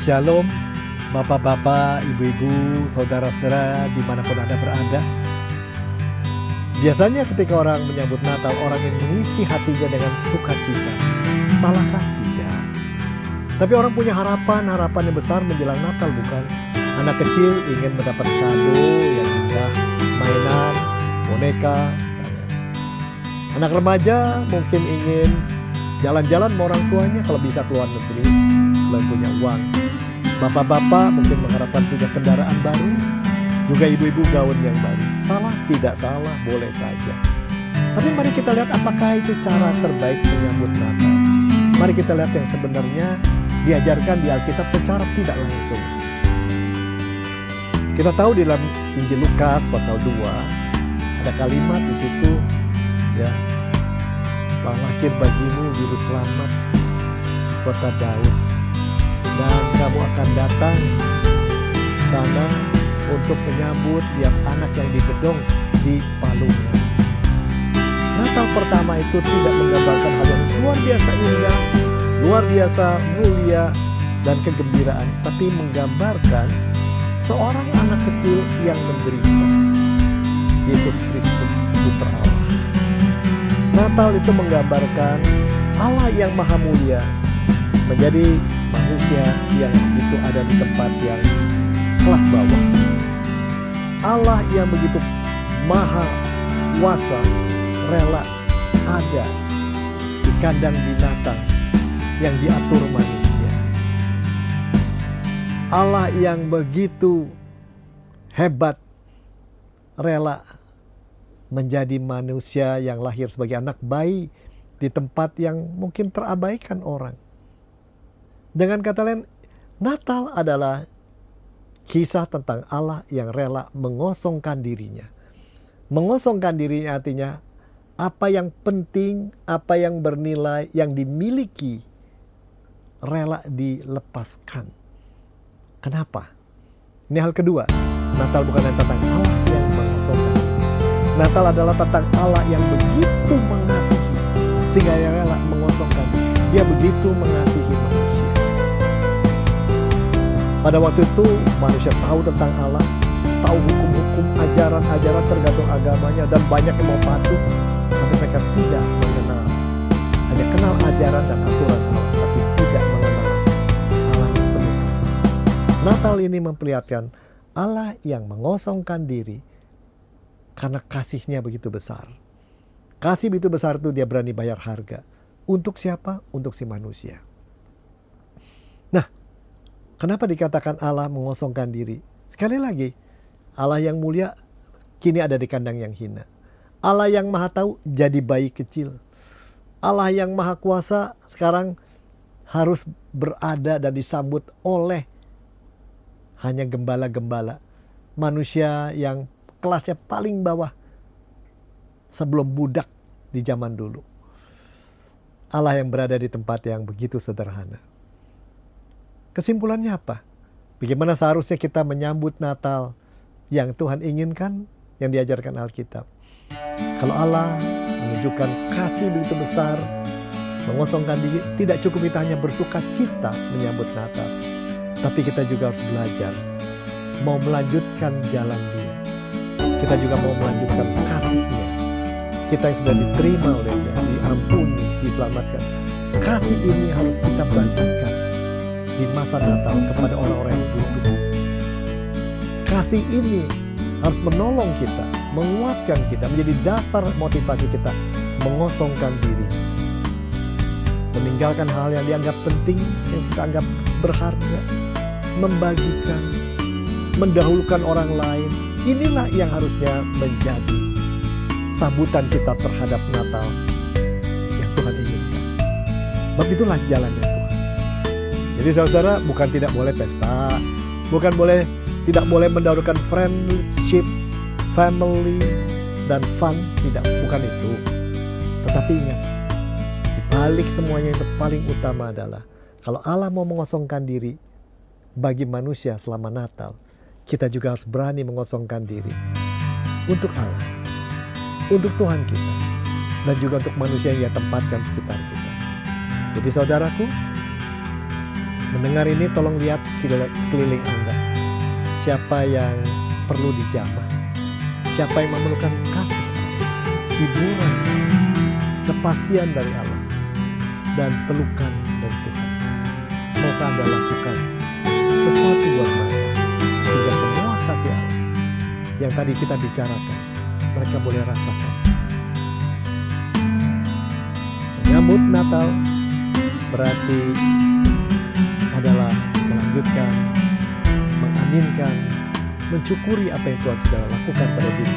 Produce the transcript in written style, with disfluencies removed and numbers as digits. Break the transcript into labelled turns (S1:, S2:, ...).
S1: Shalom, Bapak-bapak, Ibu-ibu, saudara-saudara dimanapun Anda berada. Biasanya ketika orang menyambut Natal, orang yang mengisi hatinya dengan sukacita. Salahkah? Tidak. Tapi orang punya harapan yang besar menjelang Natal, bukan? Anak kecil ingin mendapat kado yang indah, mainan, boneka. Anak remaja mungkin ingin jalan-jalan sama orang tuanya kalau bisa keluar negeri, kalau punya uang. Bapak-bapak mungkin mengharapkan punya kendaraan baru, juga ibu-ibu gaun yang baru. Salah? Tidak salah, boleh saja. Tapi mari kita lihat apakah itu cara terbaik menyambut Natal. Mari kita lihat yang sebenarnya diajarkan di Alkitab secara tidak langsung. Kita tahu di dalam Injil Lukas pasal 2 ada kalimat di situ, ya, lahir bagimu juru selamat kota Daud, dan kamu akan datang sana untuk menyambut tiap anak yang dibedong di palungnya. Natal pertama itu tidak menggambarkan hal yang luar biasa indah, luar biasa mulia dan kegembiraan, tapi menggambarkan seorang anak kecil yang menderita, Yesus Kristus, Putra Allah. Natal itu menggambarkan Allah yang maha mulia menjadi manusia yang itu ada di tempat yang kelas bawah. Allah yang begitu maha kuasa rela ada di kandang binatang yang diatur manusia. Allah yang begitu hebat rela menjadi manusia yang lahir sebagai anak bayi di tempat yang mungkin terabaikan orang. Dengan kata lain, Natal adalah kisah tentang Allah yang rela mengosongkan dirinya. Mengosongkan dirinya artinya apa yang penting, apa yang bernilai, yang dimiliki rela dilepaskan. Kenapa? Ini hal kedua. Natal bukan tentang Allah yang mengosongkan. Natal adalah tentang Allah yang begitu mengasihi sehingga dia rela mengosongkan. Dia begitu mengasihi manusia. Pada waktu itu manusia tahu tentang Allah, tahu hukum-hukum, ajaran-ajaran tergantung agamanya, dan banyak yang mau patuh, tapi mereka tidak mengenal. Hanya kenal ajaran dan aturan Allah, tapi tidak mengenal Allah yang penuh kasih. Natal ini memperlihatkan Allah yang mengosongkan diri karena kasihnya begitu besar. Kasih begitu besar itu dia berani bayar harga. Untuk siapa? Untuk si manusia. Nah, kenapa dikatakan Allah mengosongkan diri? Sekali lagi, Allah yang mulia kini ada di kandang yang hina. Allah yang maha tahu jadi bayi kecil. Allah yang maha kuasa sekarang harus berada dan disambut oleh hanya gembala-gembala. Manusia yang kelasnya paling bawah sebelum budak di zaman dulu. Allah yang berada di tempat yang begitu sederhana. Kesimpulannya apa? Bagaimana seharusnya kita menyambut Natal yang Tuhan inginkan, yang diajarkan Alkitab. Kalau Allah menunjukkan kasih begitu besar, mengosongkan diri, tidak cukup kita hanya bersuka cita menyambut Natal. Tapi kita juga harus belajar, mau melanjutkan jalan Dia. Kita juga mau melanjutkan kasih-Nya. Kita yang sudah diterima oleh Dia, diampuni, diselamatkan. Kasih ini harus kita bagikan di masa Natal kepada orang-orang yang butuh. Kasih ini harus menolong kita, menguatkan kita, menjadi dasar motivasi kita mengosongkan diri, meninggalkan hal yang dianggap penting, yang kita anggap berharga, membagikan, mendahulukan orang lain. Inilah yang harusnya menjadi sambutan kita terhadap Natal yang Tuhan inginkan. Sebab itulah jalannya Tuhan. Jadi saudara, bukan tidak boleh pesta, bukan tidak boleh mendahulukan friendship, family, dan fun, tidak, bukan itu. Tetapi ingat, di balik semuanya itu paling utama adalah kalau Allah mau mengosongkan diri bagi manusia selama Natal, kita juga harus berani mengosongkan diri untuk Allah, untuk Tuhan kita, dan juga untuk manusia yang dia tempatkan sekitar kita. Jadi saudaraku, Mendengar ini tolong lihat sekeliling Anda. Siapa yang perlu dijamah? Siapa yang memerlukan kasih Allah, hiburan, kepastian dari Allah, dan pelukan dari Tuhan. Maukah Anda lakukan sesuatu buat mereka, sehingga semua kasih Allah yang tadi kita bicarakan, mereka boleh rasakan. Menyambut Natal berarti adalah melanjutkan, mengaminkan, mencukuri apa yang Tuhan sudah lakukan pada diri